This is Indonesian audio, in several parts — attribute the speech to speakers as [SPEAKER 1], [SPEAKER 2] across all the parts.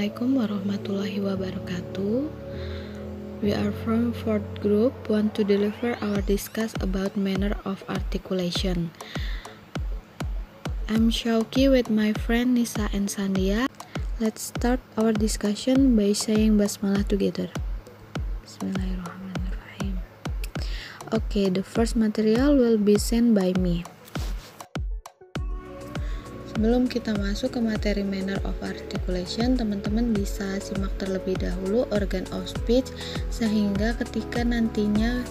[SPEAKER 1] Assalamualaikum warahmatullahi wabarakatuh. We are from fourth group, want to deliver our discuss about manner of articulation. I'm Shauki with my friend Nisa and Sandia. Let's start our discussion by saying basmalah together. Bismillahirrahmanirrahim. Okay, the first material will be sent by me. Sebelum kita masuk ke materi manner of articulation, teman-teman bisa simak terlebih dahulu organ of speech, sehingga ketika nantinya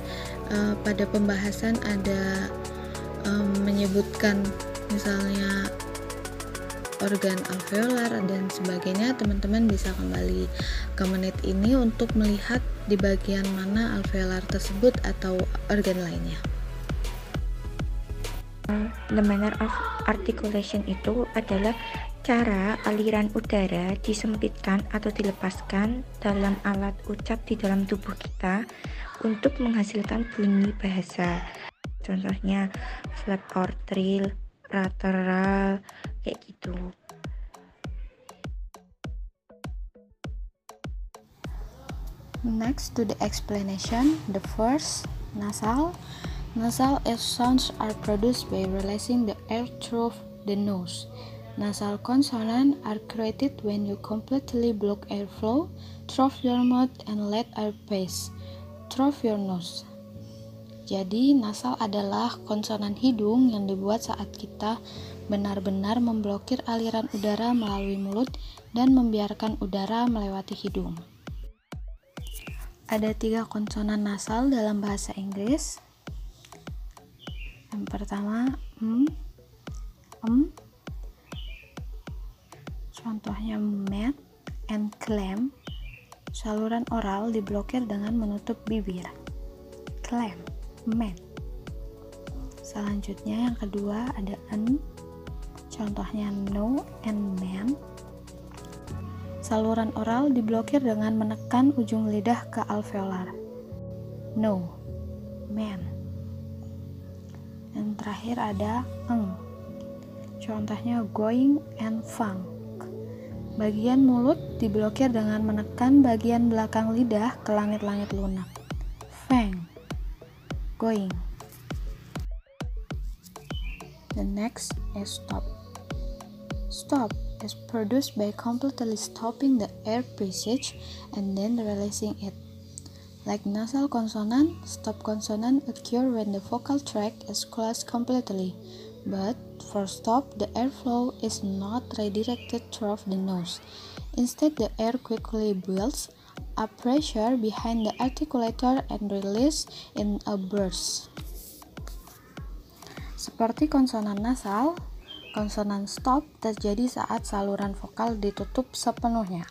[SPEAKER 1] pada pembahasan ada menyebutkan misalnya organ alveolar dan sebagainya, teman-teman bisa kembali ke menit ini untuk melihat di bagian mana alveolar tersebut atau organ lainnya.
[SPEAKER 2] The manner of articulation itu adalah cara aliran udara disempitkan atau dilepaskan dalam alat ucap di dalam tubuh kita untuk menghasilkan bunyi bahasa. Contohnya flap or trill, lateral, kayak gitu.
[SPEAKER 1] Next to the explanation, the first, nasal. Nasal sounds are produced by releasing the air through the nose. Nasal consonants are created when you completely block airflow through your mouth and let air pass through your nose. Jadi, nasal adalah konsonan hidung yang dibuat saat kita benar-benar memblokir aliran udara melalui mulut dan membiarkan udara melewati hidung. Ada 3 konsonan nasal dalam bahasa Inggris. Yang pertama, contohnya met and clam. Saluran oral diblokir dengan menutup bibir. Clam, met. Selanjutnya yang kedua ada n. Contohnya no and man. Saluran oral diblokir dengan menekan ujung lidah ke alveolar. No, man. Dan terakhir ada eng. Contohnya going and funk. Bagian mulut diblokir dengan menekan bagian belakang lidah ke langit-langit lunak. Fang, going. The next is stop. Stop is produced by completely stopping the air passage and then releasing it. Like nasal consonant, stop consonant occur when the vocal tract is closed completely, but for stop, the airflow is not redirected through the nose. Instead, the air quickly builds up pressure behind the articulator and release in a burst. Seperti konsonan nasal, konsonan stop terjadi saat saluran vokal ditutup sepenuhnya.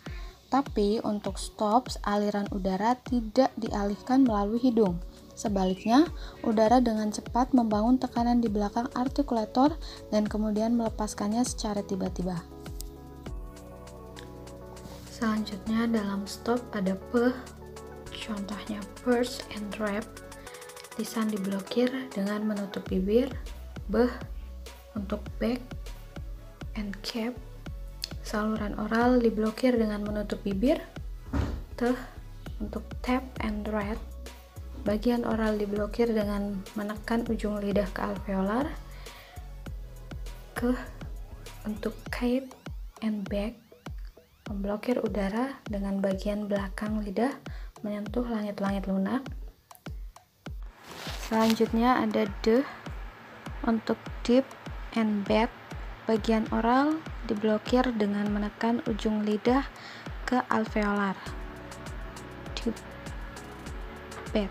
[SPEAKER 1] Tapi untuk stops, aliran udara tidak dialihkan melalui hidung. Sebaliknya, udara dengan cepat membangun tekanan di belakang artikulator dan kemudian melepaskannya secara tiba-tiba. Selanjutnya dalam stop ada p, contohnya purse and wrap. Lisan diblokir dengan menutup bibir. B untuk back and cap. Saluran oral diblokir dengan menutup bibir. T untuk tap and rat. Bagian oral diblokir dengan menekan ujung lidah ke alveolar. K untuk cape and back. Memblokir udara dengan bagian belakang lidah menyentuh langit-langit lunak. Selanjutnya ada D untuk deep and bad. Bagian oral diblokir dengan menekan ujung lidah ke alveolar. Deep, bad.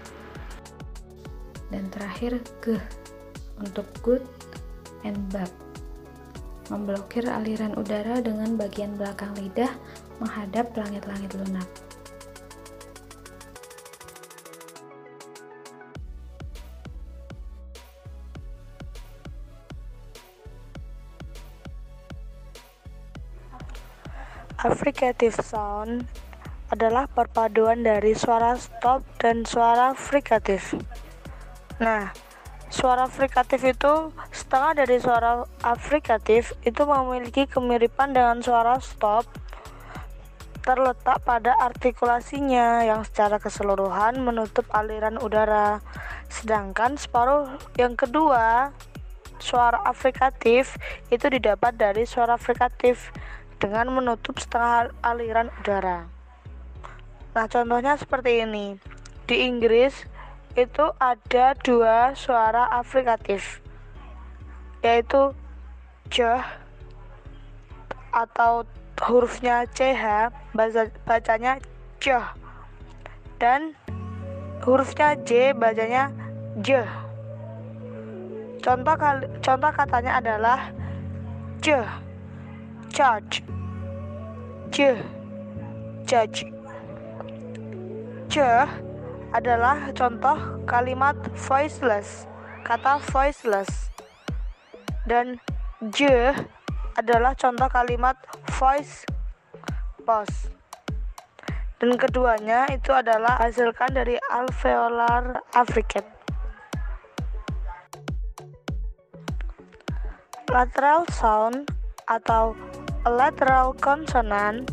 [SPEAKER 1] Dan terakhir G untuk good and bad. Memblokir aliran udara dengan bagian belakang lidah menghadap langit-langit lunak.
[SPEAKER 3] Affricative sound adalah perpaduan dari suara stop dan suara frikatif. Nah, suara frikatif itu setengah dari suara affrikatif itu memiliki kemiripan dengan suara stop, terletak pada artikulasinya yang secara keseluruhan menutup aliran udara. Sedangkan separuh yang kedua, suara afrikatif, itu didapat dari suara frikatif dengan menutup setengah aliran udara. Nah, contohnya seperti ini. Di Inggris itu ada 2 suara afrikatif, yaitu j atau hurufnya CH bacanya j, dan hurufnya J bacanya j. Contoh katanya adalah j, charge, j, judge. J adalah contoh kalimat voiceless, kata voiceless, dan j adalah contoh kalimat voice pause. Dan keduanya itu adalah hasilkan dari alveolar affricate. Lateral sound atau lateral consonant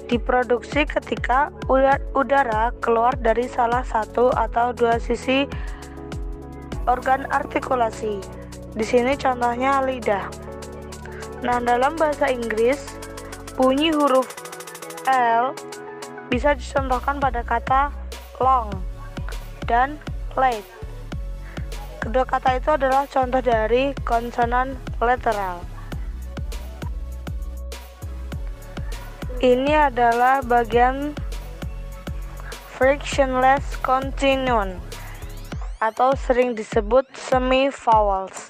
[SPEAKER 3] diproduksi ketika udara keluar dari salah satu atau dua sisi organ artikulasi. Di sini contohnya lidah. Nah, dalam bahasa Inggris, bunyi huruf L bisa dicontohkan pada kata long dan late. Kedua kata itu adalah contoh dari konsonan lateral. Ini adalah bagian frictionless continuum atau sering disebut semi-vowels.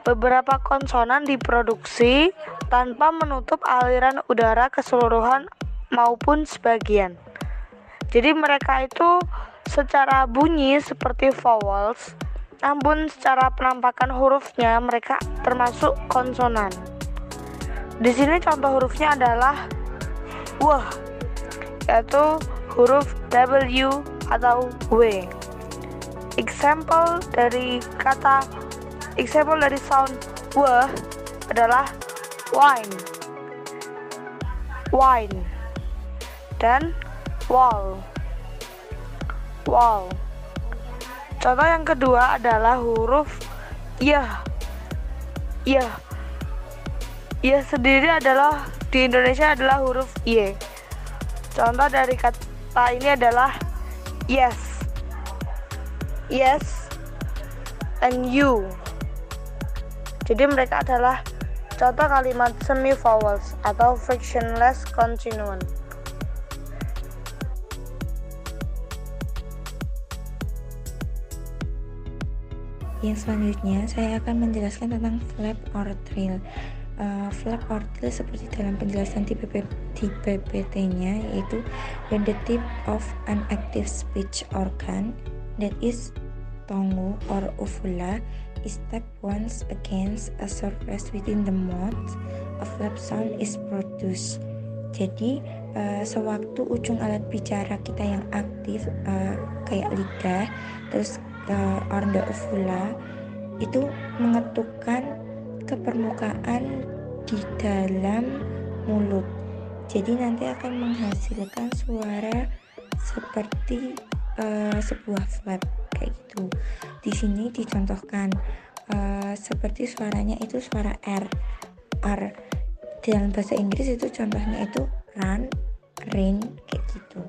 [SPEAKER 3] Beberapa konsonan diproduksi tanpa menutup aliran udara keseluruhan maupun sebagian. Jadi mereka itu secara bunyi seperti vowels, namun secara penampakan hurufnya mereka termasuk konsonan. Di sini contoh hurufnya adalah W, yaitu huruf W atau W. Example dari sound W adalah wine, dan wall. Contoh yang kedua adalah huruf Y. Y sendiri adalah di Indonesia adalah huruf Y. Contoh dari kata ini adalah yes, and you. Jadi mereka adalah contoh kalimat semi-vowels atau frictionless continuum.
[SPEAKER 2] Yang selanjutnya saya akan menjelaskan tentang flap or trill. Flap or trill seperti dalam penjelasan di PPT-nya, yaitu when the tip of an active speech organ, that is tongue or uvula, is tapped once against a surface within the mouth, a flap sound is produced. Jadi sewaktu ujung alat bicara kita yang aktif kayak lidah, terus or the uvula itu mengetukkan ke permukaan di dalam mulut. Jadi nanti akan menghasilkan suara seperti sebuah flap kayak gitu. Di sini dicontohkan seperti suaranya itu suara R. Dalam bahasa Inggris itu contohnya itu run, rain kayak gitu.